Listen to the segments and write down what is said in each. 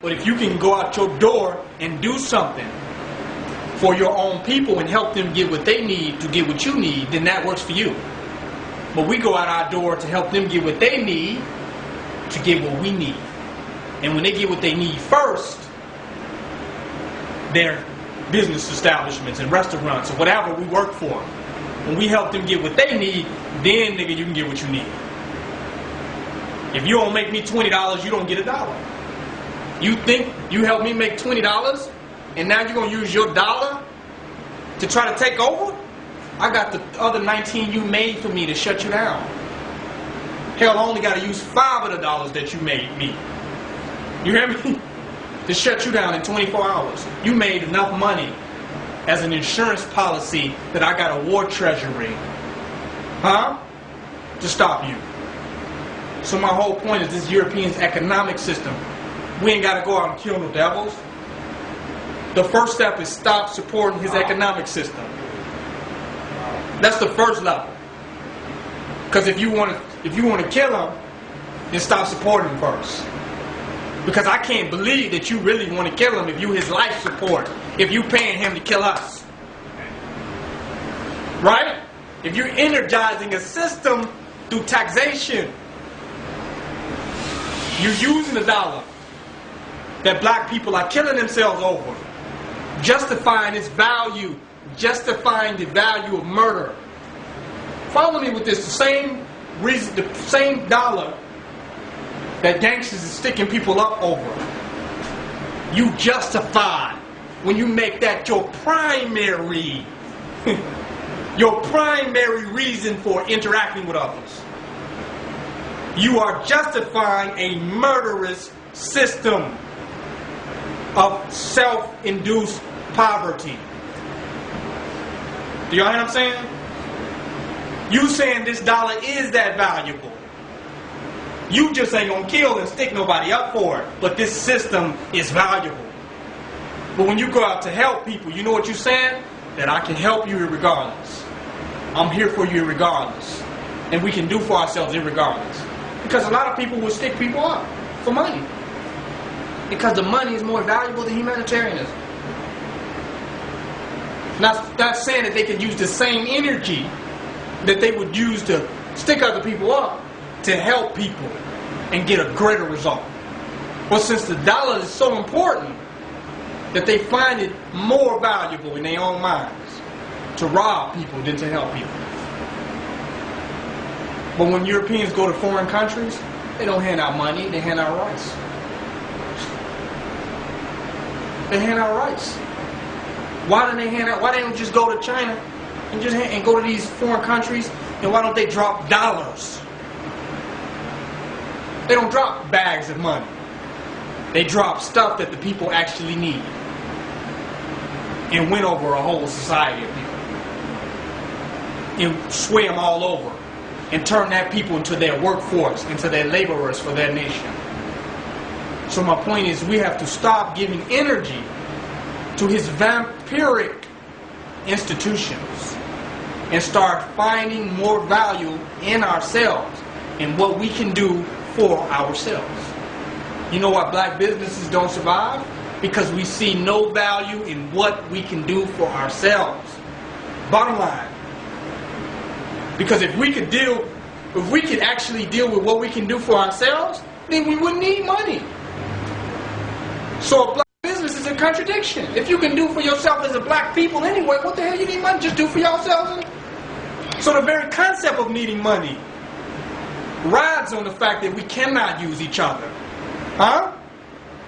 But if you can go out your door and do something for your own people and help them get what they need to get what you need, then that works for you. But we go out our door to help them get what they need to get what we need. And when they get what they need first, their business establishments and restaurants or whatever we work for, when we help them get what they need, then nigga, you can get what you need. If you don't make me $20, you don't get $1. You think you helped me make $20 and now you're going to use your dollar to try to take over? I got the other 19 you made for me to shut you down. Hell, I only got to use 5 of the dollars that you made me. You hear me? To shut you down in 24 hours. You made enough money as an insurance policy that I got a war treasury. Huh? To stop you. So my whole point is this European's economic system. We ain't got to go out and kill no devils. The first step is stop supporting his economic system. That's the first level. Because if you want to kill him, then stop supporting him first. Because I can't believe that you really want to kill him if you his life support. If you paying him to kill us. Right? If you're energizing a system through taxation. You're using the dollar that black people are killing themselves over, justifying its value, justifying the value of murder. Follow me with this. The same reason, the same dollar that gangsters is sticking people up over. You justify when you make that your primary reason for interacting with others. You are justifying a murderous system of self-induced poverty. Do y'all hear what I'm saying? You saying this dollar is that valuable. You just ain't gonna kill and stick nobody up for it. But this system is valuable. But when you go out to help people, you know what you're saying? That I can help you irregardless. I'm here for you irregardless. And we can do for ourselves irregardless. Because a lot of people will stick people up for money. Because the money is more valuable than humanitarianism. Not saying that they can use the same energy that they would use to stick other people up to help people and get a greater result. Well, since the dollar is so important that they find it more valuable in their own minds to rob people than to help people. But when Europeans go to foreign countries, they don't hand out money, they hand out rights. They hand out rights. Why don't why don't they just go to China and go to these foreign countries, and why don't they drop dollars? They don't drop bags of money. They drop stuff that the people actually need. And win over a whole society of people. And sway them all over. And turn that people into their workforce, into their laborers for their nation. So my point is, we have to stop giving energy to his vampiric institutions and start finding more value in ourselves and what we can do for ourselves. You know why black businesses don't survive? Because we see no value in what we can do for ourselves. Bottom line. Because if we could actually deal with what we can do for ourselves, then we wouldn't need money. So a black business is a contradiction. If you can do for yourself as a black people anyway, what the hell you need money? Just do for yourselves. So the very concept of needing money rides on the fact that we cannot use each other. Huh?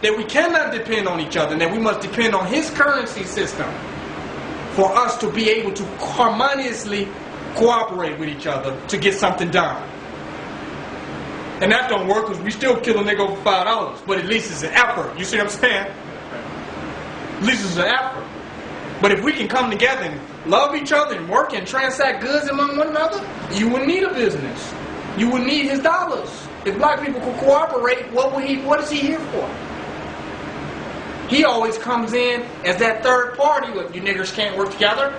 That we cannot depend on each other, and that we must depend on his currency system for us to be able to harmoniously cooperate with each other to get something done. And that don't work because we still kill a nigga over $5, but at least it's an effort. You see what I'm saying? At least it's an effort. But if we can come together and love each other and work and transact goods among one another, you wouldn't need a business. You would need his dollars. If black people could cooperate, what is he here for? He always comes in as that third party with you niggers can't work together.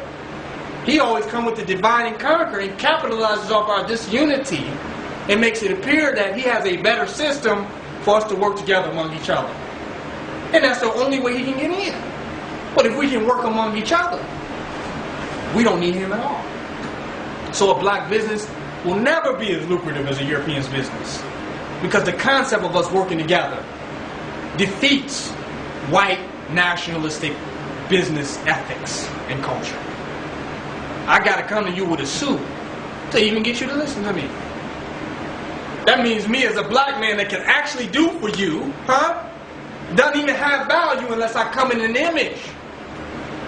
He always comes with the divide and conquer and capitalizes off our disunity and makes it appear that he has a better system for us to work together among each other. And that's the only way he can get in. But if we can work among each other, we don't need him at all. So a black business will never be as lucrative as a European's business, because the concept of us working together defeats white nationalistic business ethics and culture. I got to come to you with a suit to even get you to listen to me. That means me as a black man that can actually do for you, doesn't even have value unless I come in an image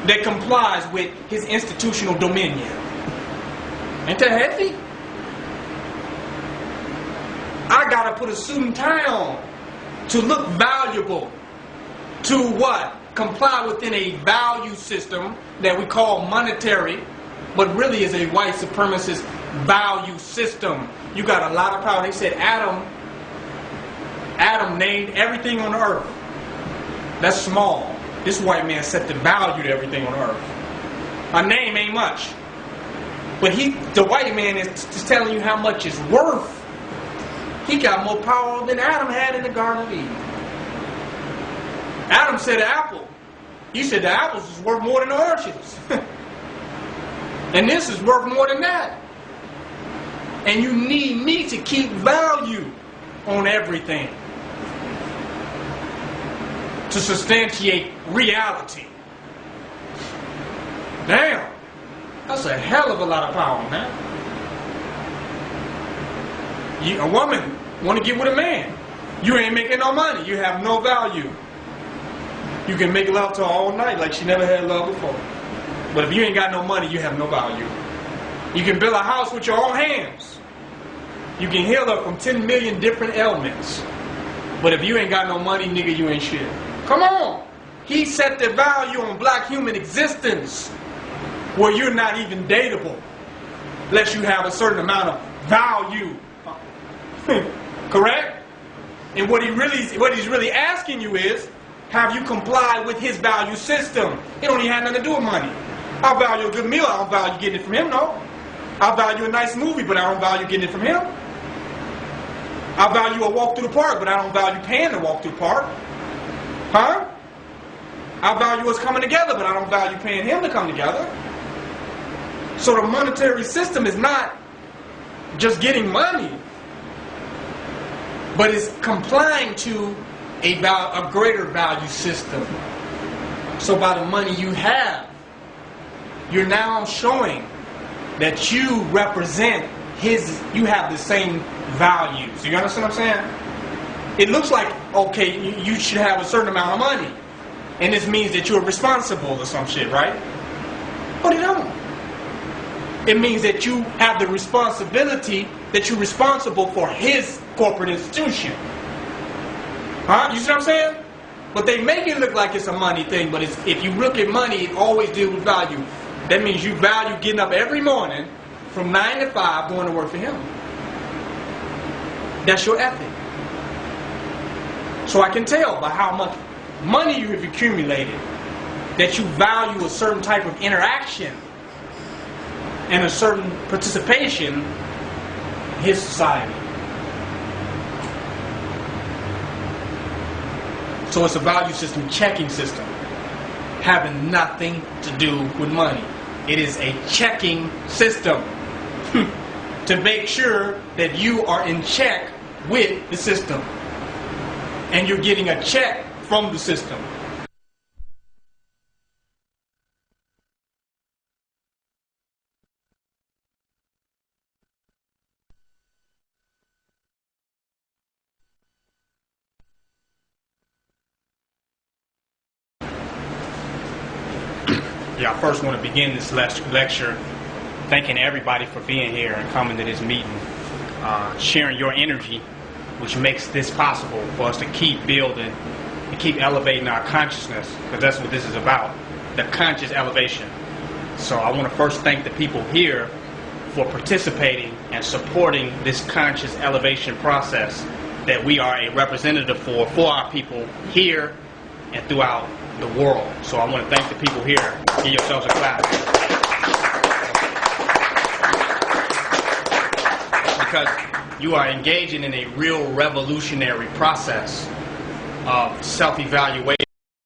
that complies with his institutional dominion. Ain't that heavy? I gotta put a suit and tie on to look valuable, to what? Comply within a value system that we call monetary, but really is a white supremacist value system. You got a lot of power. They said Adam named everything on earth. That's small. This white man set the value to everything on earth. A name ain't much. But the white man is just telling you how much it's worth. He got more power than Adam had in the Garden of Eden. Adam said an apple. You said the apples is worth more than the oranges. And this is worth more than that. And you need me to keep value on everything to substantiate reality. Damn. That's a hell of a lot of power, man. A woman want to get with a man. You ain't making no money. You have no value. You can make love to her all night like she never had love before. But if you ain't got no money, you have no value. You can build a house with your own hands. You can heal her from 10 million different ailments. But if you ain't got no money, nigga, you ain't shit. Come on. He set the value on black human existence where you're not even dateable unless you have a certain amount of value. Correct? And what he's really asking you is, have you complied with his value system? It don't even have nothing to do with money. I value a good meal. I don't value getting it from him, no. I value a nice movie, but I don't value getting it from him. I value a walk through the park, but I don't value paying to walk through the park. I value us coming together, but I don't value paying him to come together. So the monetary system is not just getting money, but it's complying to a greater value system. So by the money you have, you're now showing that you represent you have the same values. You understand what I'm saying? It looks like, okay, you should have a certain amount of money. And this means that you're responsible or some shit, right? But it don't. It means that you have the responsibility, that you're responsible for his corporate institution. You see what I'm saying? But they make it look like it's a money thing, but if you look at money, it always deals with value. That means you value getting up every morning from 9 to 5 going to work for him. That's your ethic. So I can tell by how much money you have accumulated that you value a certain type of interaction and a certain participation in his society. So it's a value system, checking system, having nothing to do with money. It is a checking system to make sure that you are in check with the system. And you're getting a check from the system. Yeah, I first want to begin this lecture thanking everybody for being here and coming to this meeting, sharing your energy, which makes this possible for us to keep building and keep elevating our consciousness, because that's what this is about, the conscious elevation. So I want to first thank the people here for participating and supporting this conscious elevation process that we are a representative for our people here and throughout the world. So I want to thank the people here. Give yourselves a clap. Because you are engaging in a real revolutionary process of self-evaluation